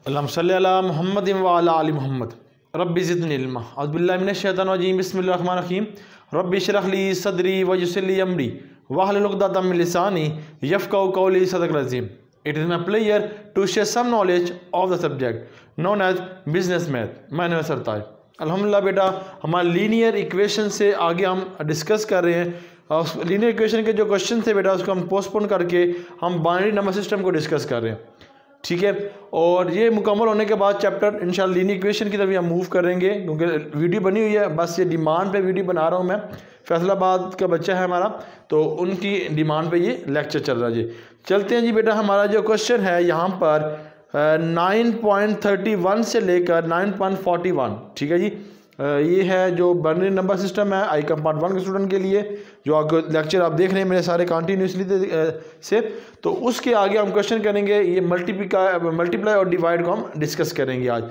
अल्लाहुम्मा सल्ली अला मुहम्मद व अला आलि मुहम्मद रब्बि ज़िदनी इल्मा औज़ु बिल्लाहि मिनश शैतानिर रजीम बिस्मिल्लाहिर रहमानिर रहीम रब्बि इश्रह ली सदरी व यस्सिर ली अमरी वहलुल उक़दतम मिन लिसानी यफ़क़हू क़ौली सदक़ल अज़ीम। It is my pleasure to share some knowledge of the subject known as business math. My name is सरताज। अल्हम्दुलिल्लाह बेटा, हमारे लीनियर इक्वेशन से आगे हम डिस्कस कर रहे हैं। और लीनियर इक्वेशन के जो क्वेश्चन थे बेटा, उसको हम पोस्टपोन करके हम बाइनरी नंबर सिस्टम को डिस्कस कर रहे हैं, ठीक है। और ये मुकम्मल होने के बाद चैप्टर इंशाल्लाह लीनियर इक्वेशन की तरफ हम मूव करेंगे, क्योंकि वीडियो बनी हुई है, बस ये डिमांड पे वीडियो बना रहा हूँ मैं। फैसलाबाद का बच्चा है हमारा, तो उनकी डिमांड पे ये लेक्चर चल रहा है जी। चलते हैं जी बेटा, हमारा जो क्वेश्चन है यहाँ पर 9.31 से लेकर 9.41, ठीक है जी। ये है जो बाइनरी नंबर सिस्टम है आई कंपार्ट 1 के स्टूडेंट के लिए, जो आपको लेक्चर आप देख रहे हैं मेरे सारे कंटिन्यूसली से। तो उसके आगे हम क्वेश्चन करेंगे, ये मल्टीप्लाई और डिवाइड को हम डिस्कस करेंगे आज।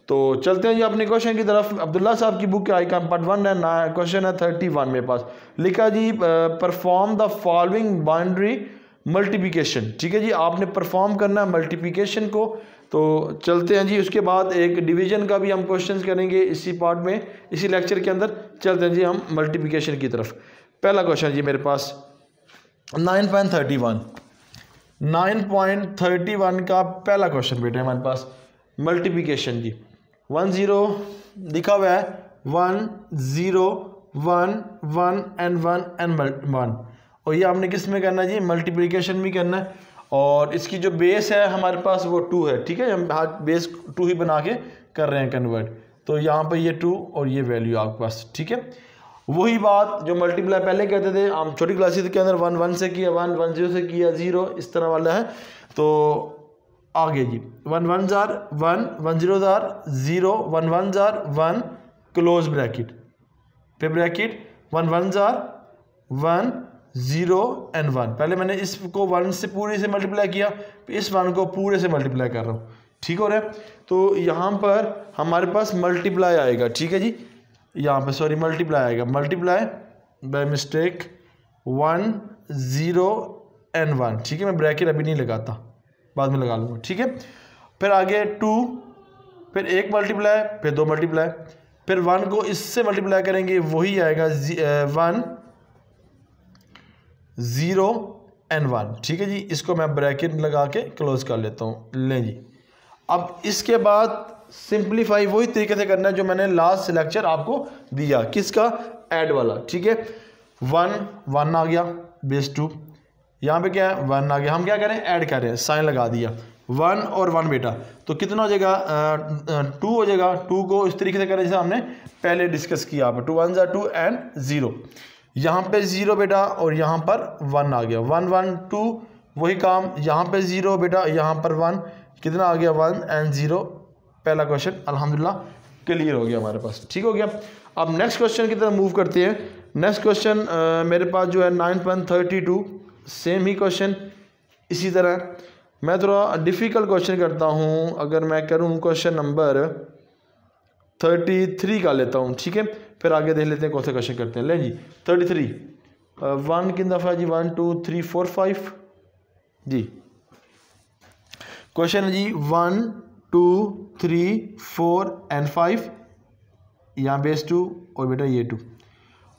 तो चलते हैं जी अपने क्वेश्चन की तरफ। अब्दुल्ला साहब की बुक आई कंपार्ट 1 है ना, क्वेश्चन है 31 मेरे पास। लिखा जी perform the following binary multiplication, ठीक है जी। आपने परफॉर्म करना है मल्टीप्लिकेशन को। तो चलते हैं जी, उसके बाद एक डिवीजन का भी हम क्वेश्चंस करेंगे इसी पार्ट में, इसी लेक्चर के अंदर। चलते हैं जी हम मल्टीप्लिकेशन की तरफ। पहला क्वेश्चन जी मेरे पास 9.31 का पहला क्वेश्चन बेटा हमारे पास मल्टीप्लिकेशन जी। 10 लिखा हुआ है, 1 0 1 1 एंड 1 एंड 1, और ये आपने किस में करना है जी, मल्टीप्लिकेशन भी करना है। और इसकी जो बेस है हमारे पास वो 2 है, ठीक है। हम बेस 2 ही बना के कर रहे हैं कन्वर्ट। तो यहाँ पर ये 2 और ये वैल्यू आपके पास, ठीक है। वही बात जो मल्टीप्लाई पहले कहते थे हम छोटी क्लासेस के अंदर, 1 1 से किया, 1 1 0 से किया, 0 इस तरह वाला है। तो आगे जी 1 1 jar 1 1 0 jar 0 1 1 jar 1 close bracket, फिर ब्रैकेट 1 1 जार 1 0 एंड 1। पहले मैंने इसको 1 से पूरे से मल्टीप्लाई किया, इस 1 को पूरे से मल्टीप्लाई कर रहा हूँ, ठीक हो रहा है। तो यहाँ पर हमारे पास मल्टीप्लाई आएगा, ठीक है जी। यहाँ पे सॉरी मल्टीप्लाई आएगा, मल्टीप्लाई बाय मिस्टेक 1 0 एंड 1, ठीक है। मैं ब्रैकेट अभी नहीं लगाता, बाद में लगा लूँगा, ठीक है। फिर आगे 2, फिर 1 मल्टीप्लाई, फिर 2 मल्टीप्लाई, फिर 1 को इससे मल्टीप्लाई करेंगे, वही आएगा 1 0 एंड 1, ठीक है जी। इसको मैं ब्रैकेट लगा के क्लोज कर लेता हूँ। लें जी, अब इसके बाद सिंप्लीफाई वही तरीके से करना है जो मैंने लास्ट लेक्चर आपको दिया, किसका, ऐड वाला, ठीक है। 1 1 आ गया बेस 2, यहाँ पे क्या है 1 आ गया, हम क्या करें, ऐड करें, साइन लगा दिया 1 और 1 बेटा। तो कितना हो जाएगा 2 हो जाएगा। 2 को इस तरीके से करें जैसे हमने पहले डिस्कस किया, आप 2 1 2 एंड 0, यहाँ पे 0 बेटा और यहाँ पर 1 आ गया, 1 1 2 वही काम, यहाँ पे 0 बेटा, यहाँ पर 1, कितना आ गया 1 एंड 0। पहला क्वेश्चन अल्हम्दुलिल्लाह क्लियर हो गया हमारे पास, ठीक हो गया। अब नेक्स्ट क्वेश्चन की तरफ मूव करते हैं। नेक्स्ट क्वेश्चन मेरे पास जो है 9.32, सेम ही क्वेश्चन इसी तरह। मैं थोड़ा डिफ़िकल्ट क्वेश्चन करता हूँ, अगर मैं करूँ क्वेश्चन नंबर 33 का लेता हूँ, ठीक है। फिर आगे देख लेते हैं कौन सा क्वेश्चन करते हैं। लें जी 33 1 किन दफ़ा जी 1 2 3 4 5 जी। क्वेश्चन है जी 1 2 3 4 एंड 5, यहाँ बेस 2 और बेटा ये 2।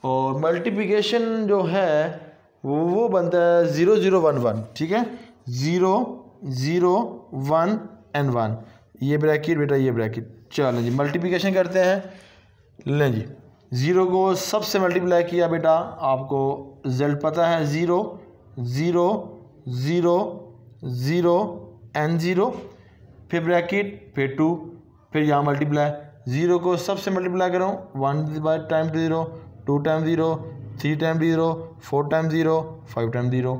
और मल्टीप्लिकेशन जो है वो बनता है 0 0 1 1, ठीक है। 0 0 1 एंड 1, ये ब्रैकेट बेटा ये ब्रैकेट। चलो जी मल्टीप्लिकेशन करते हैं। लें जी 0 को सबसे मल्टीप्लाई किया बेटा, आपको रिजल्ट पता है 0 0 0 0 एंड 0, फिर ब्रैकेट, फिर 2, फिर यहाँ मल्टीप्लाई 0 को सबसे मल्टीप्लाई करूँ 1 time 0 2 time 0 3 time 0 4 time 0 5 time 0।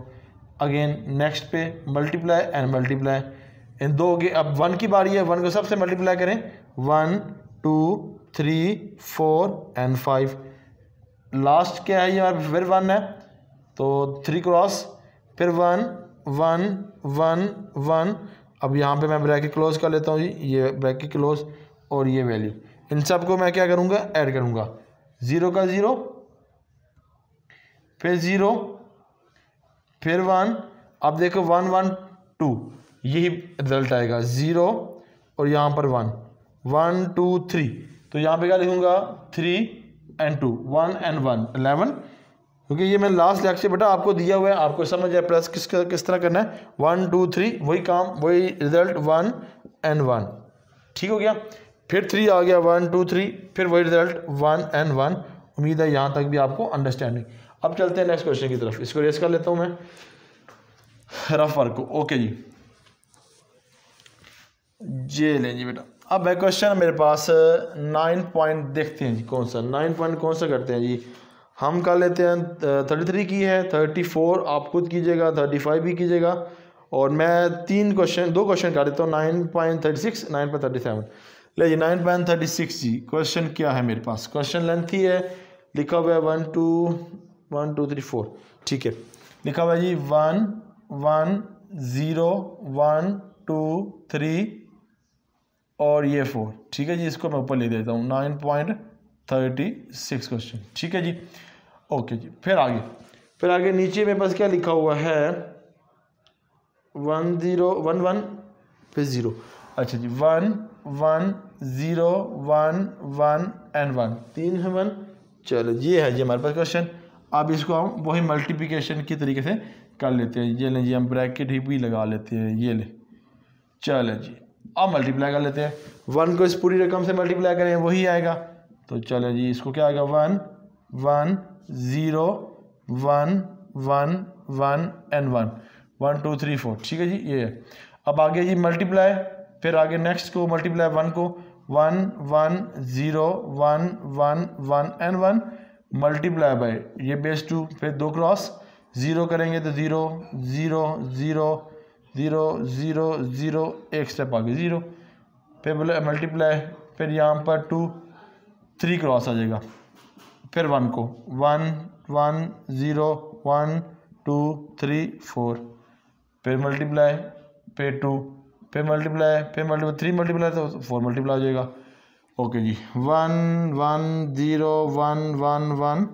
Again next पे मल्टीप्लाई एंड मल्टीप्लाई इन दो के। अब 1 की बारी है, 1 को सबसे मल्टीप्लाई करें 1 2 3 4 एंड 5। लास्ट क्या है यार, फिर 1 है तो 3 क्रॉस, फिर 1 1 1 1। अब यहाँ पे मैं ब्रैकेट क्लोज कर लेता हूँ जी, ये ब्रैकेट क्लोज और ये वैल्यू, इन सब को मैं क्या करूँगा, ऐड करूँगा। 0 का 0, फिर 0, फिर 1। अब देखो 1 1 2, यही रिजल्ट आएगा 0 और यहाँ पर 1, 1 2 3, तो यहाँ पे क्या लिखूँगा 3 and 2, 1 and 1 11, क्योंकि ये मैं लास्ट लेक्चर बेटा आपको दिया हुआ है, आपको समझ आया प्लस किस तरह करना है, 1 2 3 वही काम वही रिजल्ट 1 and 1, ठीक हो गया। फिर 3 आ गया 1 2 3, फिर वही रिजल्ट 1 and 1। उम्मीद है यहाँ तक भी आपको अंडरस्टैंडिंग। अब चलते हैं नेक्स्ट क्वेश्चन की तरफ, इसको रेस कर लेता हूँ मैं रफ वर्क को। ओके जी, ये लें जी बेटा। अब है क्वेश्चन मेरे पास 9 पॉइंट, देखते हैं जी कौन सा 9 पॉइंट कौन सा करते हैं जी। हम कर लेते हैं 33 की है, 34 आप खुद कीजिएगा, 35 भी कीजिएगा, और मैं 2 क्वेश्चन कर देता हूँ 9.36, 9.37। ले जी 9.36 जी। क्वेश्चन क्या है मेरे पास, क्वेश्चन लेंथ ही है, लिखा हुआ है 1 2 3 4, ठीक है। लिखा हुआ है जी 1 1 0 1 2 3 और ये 4, ठीक है जी। इसको मैं ऊपर ले देता हूँ 9.36 क्वेश्चन, ठीक है जी। ओके जी, फिर आगे नीचे मेरे पास क्या लिखा हुआ है 1 0 1 1 फिर 0, अच्छा जी 1 1 0 1 1 and 1, 3 है 1। चलो ये है जी हमारे पास क्वेश्चन। अब इसको हम वही मल्टीप्लिकेशन की तरीके से कर लेते हैं। ये लें जी, हम ब्रैकेट ही भी लगा लेते हैं, ये ले। चलो जी, अब मल्टीप्लाई कर लेते हैं, 1 को इस पूरी रकम से मल्टीप्लाई करें वही आएगा। तो चलो जी, इसको क्या आएगा 1 1 0 1 1 1 and 1, 1 2 3 4, ठीक है जी, ये है। अब आगे जी मल्टीप्लाई, फिर आगे नेक्स्ट को मल्टीप्लाई 1 को 1 1 0 1 1 1 and 1 मल्टीप्लाई बाय ये बेस 2, फिर 2 क्रॉस 0 करेंगे तो 0 0 0 0 0 0, एक स्टेप आगे 0, फिर बोले मल्टीप्लाई, फिर यहाँ पर 2 3 क्रॉस आ जाएगा, फिर 1 को 1 1 0 1 2 3 4, फिर मल्टीप्लाई, फिर 2, फिर मल्टीप्लाई, फिर 3 मल्टीप्लाई तो 4 मल्टीप्लाई हो जाएगा। ओके जी 1 1 0 1 1 1,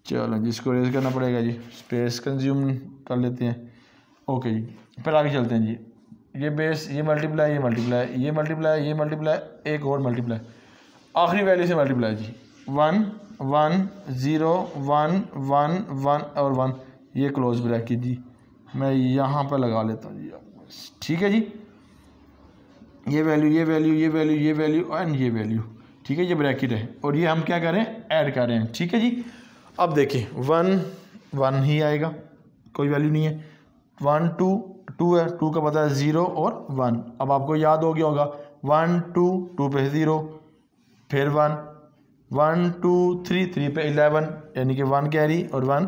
चलो जिसको रेज करना पड़ेगा जी, स्पेस कंज्यूम कर लेते हैं। ओके जी, फिर आगे चलते हैं जी। ये बेस, ये मल्टीप्लाई, ये मल्टीप्लाई, ये मल्टीप्लाई, ये मल्टीप्लाई, एक और मल्टीप्लाई, आखिरी वैल्यू से मल्टीप्लाई जी 1 1 0 1 1 1 और 1, ये क्लोज ब्रैकेट जी मैं यहाँ पर लगा लेता हूँ जी, ठीक है जी। ये वैल्यू ये वैल्यू ये वैल्यू ये वैल्यू एंड ये वैल्यू, ठीक है, ये ब्रैकेट है, और ये हम क्या करें ऐड कर रहे हैं, ठीक है जी। अब देखिए 1 1 ही आएगा, कोई वैल्यू नहीं है, 1 2 2 है, 2 का पता है 0 और 1। अब आपको याद हो गया होगा 1 2 2 पे 0, फिर 1 1 2 3 3 पे 11, यानी कि 1 कैरी और 1,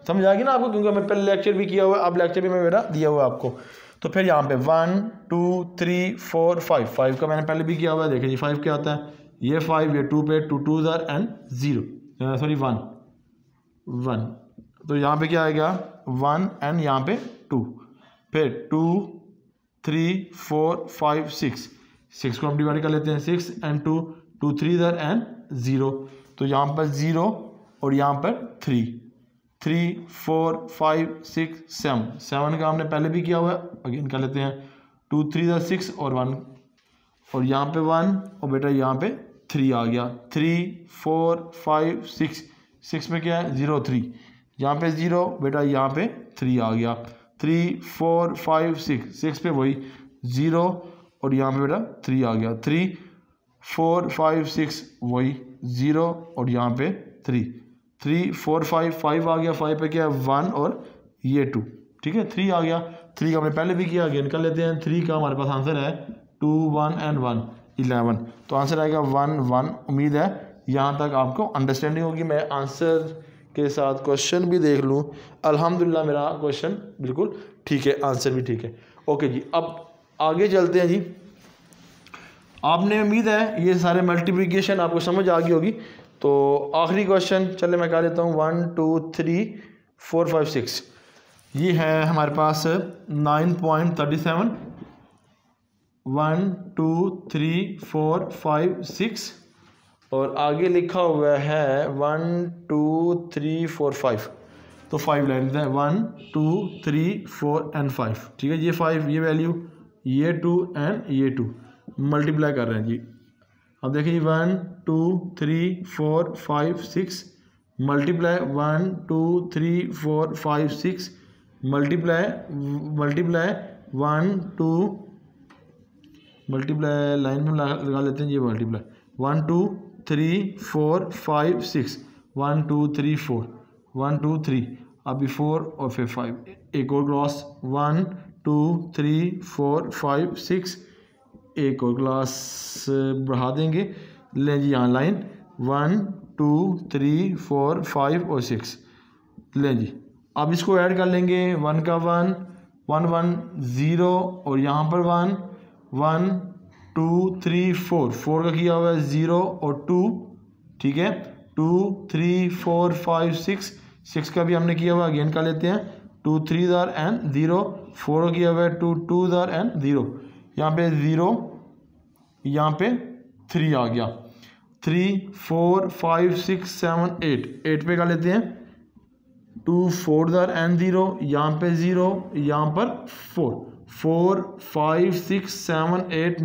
समझ आ गई ना आपको, क्योंकि मैं पहले लेक्चर भी किया हुआ है, अब लेक्चर भी मैं मेरा दिया हुआ है आपको। तो फिर यहाँ पे 1 2 3 4 5, 5 का मैंने पहले भी किया हुआ है, देखिए जी 5 क्या होता है, ये 5, ये 2 पे 2 2s are and 0, सॉरी 1 1, तो यहाँ पे क्या आएगा 1 एंड यहाँ पे 2, फिर 2 3 4 5 6 को हम डिवाइड कर लेते हैं, 6 and 2 2 3s are and 0, तो यहाँ पर 0 और यहाँ पर 3 3 4 5 6 7 का हमने पहले भी किया हुआ है, अगेन कर लेते हैं, 2 3s 6 और 1, और यहाँ पे 1 और बेटा यहाँ पे 3 आ गया, 3 4 5 6 में क्या है 0 3, यहाँ पे 0 बेटा यहाँ पे 3 आ गया, 3 4 5 6 पे वही 0 और यहाँ पे बेटा 3 आ गया, 3 4 5 6 वही 0 और यहाँ पे 3 3 4 5 5 आ गया, 5 पे क्या है 1 और ये 2, ठीक है, 3 आ गया, 3 का हमने पहले भी किया, अगेन कर लेते हैं। 3 का हमारे पास आंसर है 2 1 and 1 11, तो आंसर आएगा 1 1। उम्मीद है यहाँ तक आपको अंडरस्टैंडिंग होगी। मैं आंसर के साथ क्वेश्चन भी देख लूँ, अल्हम्दुलिल्लाह मेरा क्वेश्चन बिल्कुल ठीक है, आंसर भी ठीक है। ओके जी, अब आगे चलते हैं जी। आपने उम्मीद है ये सारे मल्टीप्लिकेशन आपको समझ आ गई होगी। तो आखिरी क्वेश्चन चले मैं कह देता हूँ 1 2 3 4 5 6, ये है हमारे पास 9.37, 1 2 3 4 5 6 और आगे लिखा हुआ है 1 2 3 4 5, तो 5 लाइन है 1 2 3 4 and 5, ठीक है, ये 5 ये वैल्यू, ये 2 एंड ये 2, मल्टीप्लाई कर रहे हैं जी। अब देखिए 1 2 3 4 5 6 मल्टीप्लाई 1 2 3 4 5 6 मल्टीप्लाई 1 2 मल्टीप्लाई लाइन में लगा लेते हैं ये मल्टीप्लाई 1 2 3 4 5 6 1 2 3 4 1 2 3 अभी 4 और फिर 5 एक और क्लास 1 2 3 4 5 6 एक और क्लास बढ़ा देंगे। लें जी यहाँ लाइन 1 2 3 4 5 और 6 लें जी। अब इसको ऐड कर लेंगे 1 का 1 1 1 0 और यहाँ पर 1 1 2 3 4 4 का किया हुआ है 0 और 2 ठीक है 2 3 4 5 6 का भी हमने किया हुआ अगेन कर लेते हैं 2 3 दार एंड 0 4 का किया हुआ है 2 2 दार एंड 0 यहाँ पे 0 यहाँ पे 3 आ गया 3 4 5 6 7 8 पे कर लेते हैं 2 4 दार एंड 0 यहाँ पे 0 यहाँ पर 4 5 6 7 8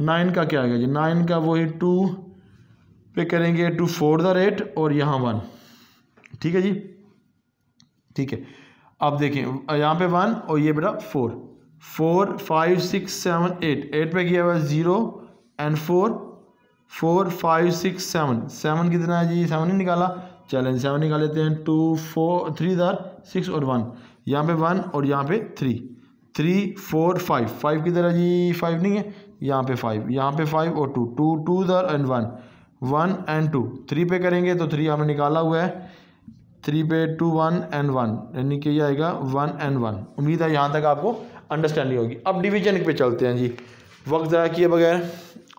9 का क्या आ गया जी 9 का वही 2 पे करेंगे 2 4 दार 8 और यहाँ 1 ठीक है जी ठीक है। अब देखिए यहाँ पे 1 और ये बेटा 4 5 6 7 8 पे किया हुआ 0 एंड 4 5 6 7 कितना है जी 7 ही निकाला चलें 7 निकाल लेते हैं 2 4 3 दार 6 और 1 यहाँ पे 1 और यहाँ पे 3 4 5 किधर है जी 5 नहीं है यहाँ पे 5 और 2 दार एंड 1 एंड 2 3 पे करेंगे तो 3 हमने निकाला हुआ है 3 पे 2 1 एंड 1 यानी कि ये आएगा 1 एंड 1। उम्मीद है यहाँ तक आपको अंडरस्टैंडिंग होगी। अब डिवीजन पे चलते हैं जी वक्त ज़ाया किए बगैर।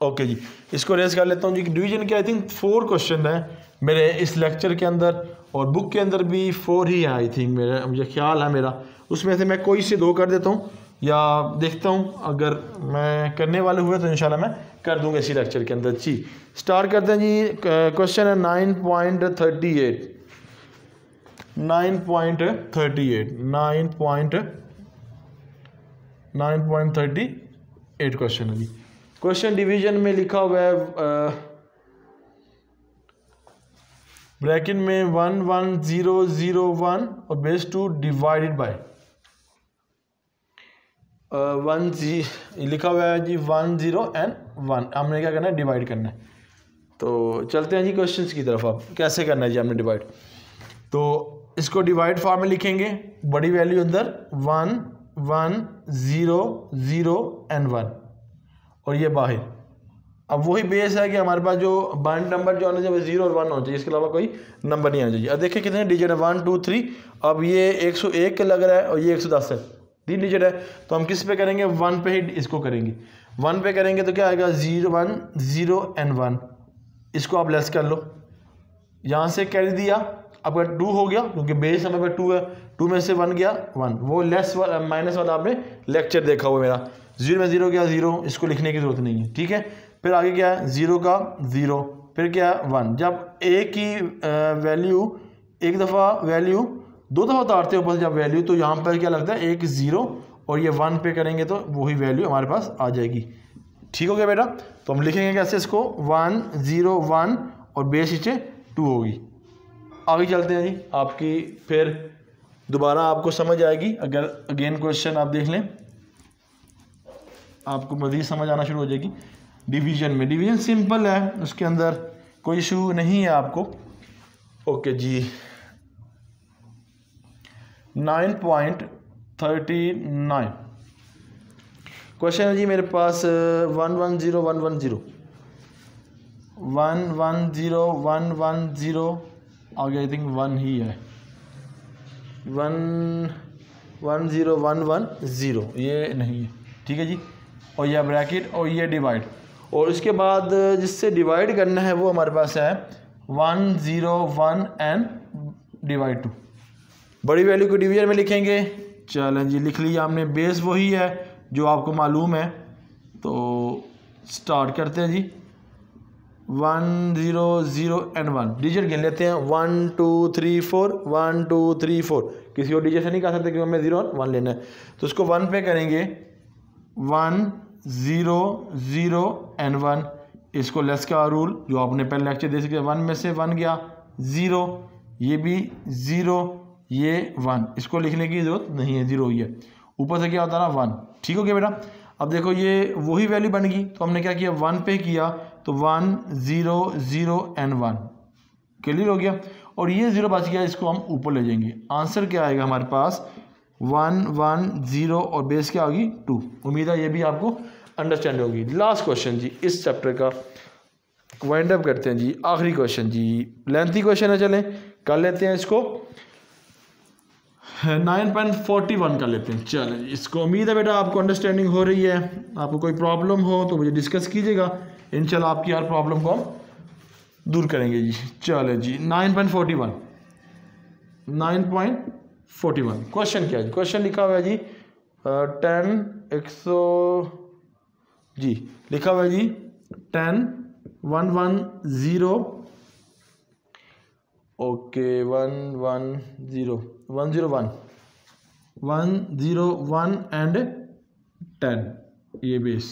ओके जी इसको रेस कर लेता हूँ जी। डिवीजन के आई थिंक 4 क्वेश्चन है मेरे इस लेक्चर के अंदर और बुक के अंदर भी 4 ही है आई थिंक मेरा मुझे ख्याल है मेरा उसमें से मैं कोई से 2 कर देता हूँ या देखता हूँ अगर मैं करने वाले हुए तो इंशाल्लाह मैं कर दूँगा इसी लेक्चर के अंदर जी। स्टार्ट करते हैं जी। क्वेश्चन है 9.38 क्वेश्चन है जी। क्वेश्चन डिवीजन में लिखा हुआ है ब्रैकेट में 1 1 0 0 1 और बेस 2 डिवाइडेड बाय 1 जी लिखा हुआ है जी 1 0 एंड 1 हमने क्या करना है डिवाइड करना है। तो चलते हैं जी क्वेश्चंस की तरफ। आप कैसे करना है जी हमने डिवाइड तो इसको डिवाइड फॉर्म में लिखेंगे बड़ी वैल्यू अंदर 1 1 0 0 एंड 1 और ये बाहर। अब वही बेस है कि हमारे पास जो बाइंड नंबर जो आना चाहिए 0 और 1 होना चाहिए इसके अलावा कोई नंबर नहीं आना चाहिए। अब देखिए कितने डिजिट है 1 2 3 अब ये 101 के लग रहा है और ये 110 है 3 डिजिट है तो हम किस पे करेंगे 1 पे ही इसको करेंगे 1 पे करेंगे तो क्या आएगा 0 1 0 एंड 1 इसको आप लेस कर लो यहाँ से कैरी दिया अब 2 हो गया क्योंकि बेस हमारे पास 2 है 2 में से 1 गया 1 वो लेस वाला माइनस वाला आपने लेक्चर देखा हुआ मेरा 0 में 0 गया 0 इसको लिखने की जरूरत नहीं है ठीक है। फिर आगे क्या है 0 का 0 फिर क्या है 1 जब ए की वैल्यू एक दफ़ा वैल्यू 2 दफ़ा उतारते हो ऊपर जब वैल्यू तो यहाँ पर क्या लगता है एक 0 और ये 1 पे करेंगे तो वही वैल्यू हमारे पास आ जाएगी। ठीक हो गया बेटा। तो हम लिखेंगे कैसे इसको 1 0 1 और बेस नीचे 2 होगी। आगे चलते हैं जी आपकी फिर दोबारा आपको समझ आएगी अगर अगेन क्वेश्चन आप देख लें आपको मज़ीद समझ आना शुरू हो जाएगी। डिवीजन में डिवीजन सिंपल है उसके अंदर कोई इशू नहीं है आपको। ओके जी 9.39 क्वेश्चन है जी मेरे पास 1 1 0 1 1 0 1 1 0 1 1 0 आगे आई थिंक 1 ही है 1 1 0 1 1 0 ये नहीं है ठीक है जी। और यह ब्रैकेट और ये डिवाइड और उसके बाद जिससे डिवाइड करना है वो हमारे पास है 1 0 1 एंड डिवाइड 2 बड़ी वैल्यू को डिवीजन में लिखेंगे। चलें जी लिख लिया हमने बेस वही है जो आपको मालूम है। तो स्टार्ट करते हैं जी 1 0 0 एंड 1 डिजिट गिन लेते हैं 1 2 3 4 1 2 3 4 किसी और डिजिट से नहीं कह सकते क्योंकि हमें 0 और 1 लेना है तो उसको 1 पे करेंगे 1 0 0 एंड 1। इसको लेस का रूल जो आपने पहले लेक्चर दे सके, 1 में से 1 गया 0, ये भी 0, ये 1, इसको लिखने की ज़रूरत नहीं है, 0 ही है। ऊपर से क्या होता है ना 1। ठीक हो गया बेटा। अब देखो ये वही वैल्यू बन गई, तो हमने क्या किया 1 पे किया, तो 1 0 0 एंड 1 क्लियर हो गया। और ये 0 बच गया, इसको हम ऊपर ले जाएंगे। आंसर क्या आएगा हमारे पास 1 1 0 और बेस क्या होगी 2। उम्मीद है ये भी आपको अंडरस्टैंड होगी। लास्ट क्वेश्चन जी इस चैप्टर का वाइंड अप करते हैं जी। आखिरी क्वेश्चन जी, लेंथी क्वेश्चन है, चलें कर लेते हैं इसको। 9.41 कर लेते हैं। चलें इसको, उम्मीद है बेटा आपको अंडरस्टैंडिंग हो रही है। आपको कोई प्रॉब्लम हो तो मुझे डिस्कस कीजिएगा, इंशाल्लाह आपकी हर प्रॉब्लम को हम दूर करेंगे जी। चलें जी 9.41 क्वेश्चन क्या है? क्वेश्चन लिखा हुआ है जी 10 100 जी, लिखा हुआ है जी 10 1 1 0 ओके 1 1 0 1 0 1 1 0 1 एंड 10 ये बेस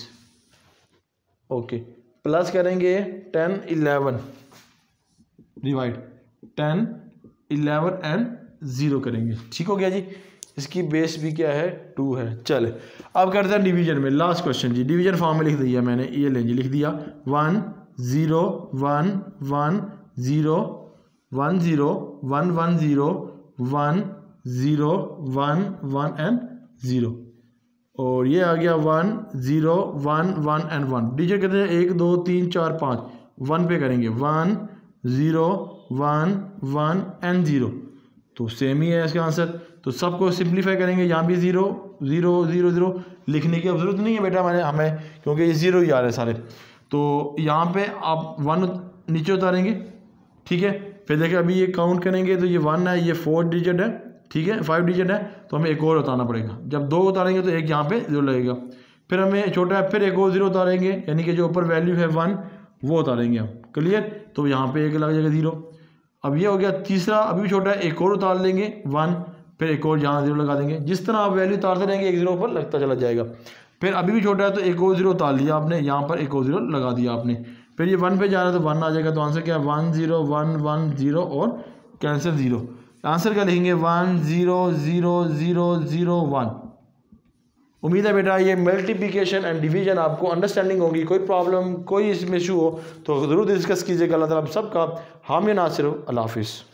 ओके। प्लस करेंगे 10 11 डिवाइड 10 11 एंड 0 करेंगे। ठीक हो गया जी। इसकी बेस भी क्या है 2 है। चले अब करते हैं डिवीजन में। लास्ट क्वेश्चन जी, डिवीजन फॉर्म में लिख दिया मैंने, ये लें जी, लिख दिया 1 0 1 1 0 1 0 1 1 0 1 0 1 1 एंड 0। और ये आ गया 1 0 1 1 एंड 1। डिजिट कहते हैं 1 2 3 4 5, 1 पे करेंगे 1 0 1 1 एंड 0, तो सेम ही है इसका आंसर। तो सबको सिंप्लीफाई करेंगे, यहाँ भी 0 0 0 0 लिखने की अब जरूरत नहीं है बेटा हमें, क्योंकि ये 0 ही आ रहे हैं सारे। तो यहाँ पे आप 1 नीचे उतारेंगे, ठीक है। फिर देखिए अभी ये काउंट करेंगे तो ये 1 है, ये 4 डिजिट है, ठीक है, 5 डिजिट है, तो हमें एक और उतारना पड़ेगा। जब 2 उतारेंगे तो एक यहाँ पे 0 लगेगा, फिर हमें छोटा है, फिर एक और 0 उतारेंगे, यानी कि जो ऊपर वैल्यू है 1 वो उतारेंगे हम। क्लियर, तो यहाँ पे एक लग जाएगा 0। अब ये हो गया तीसरा, अभी भी छोटा है, एक और उतार लेंगे 1, फिर एक और यहाँ 0 लगा देंगे। जिस तरह आप वैल्यू उतारते रहेंगे एक 0 पर लगता चला जाएगा। फिर अभी भी छोटा है तो एक और 0 उतार लिया आपने, यहाँ पर एक और 0 लगा दिया आपने। फिर ये 1 पे जा रहा है तो 1 आ जाएगा। तो आंसर क्या है 1 0 1 1 0 और कैंसिल 0। आंसर क्या लिखेंगे 1 0 0 0 0 1। उम्मीद है बेटा ये मल्टीप्लिकेशन एंड डिवीजन आपको अंडरस्टैंडिंग होगी। कोई प्रॉब्लम कोई इसमें इशू हो तो ज़रूर डिस्कस कीजिएगा। अल्लाह ताला आप सबका हामी नासिर हो। अल्लाह हाफिज़।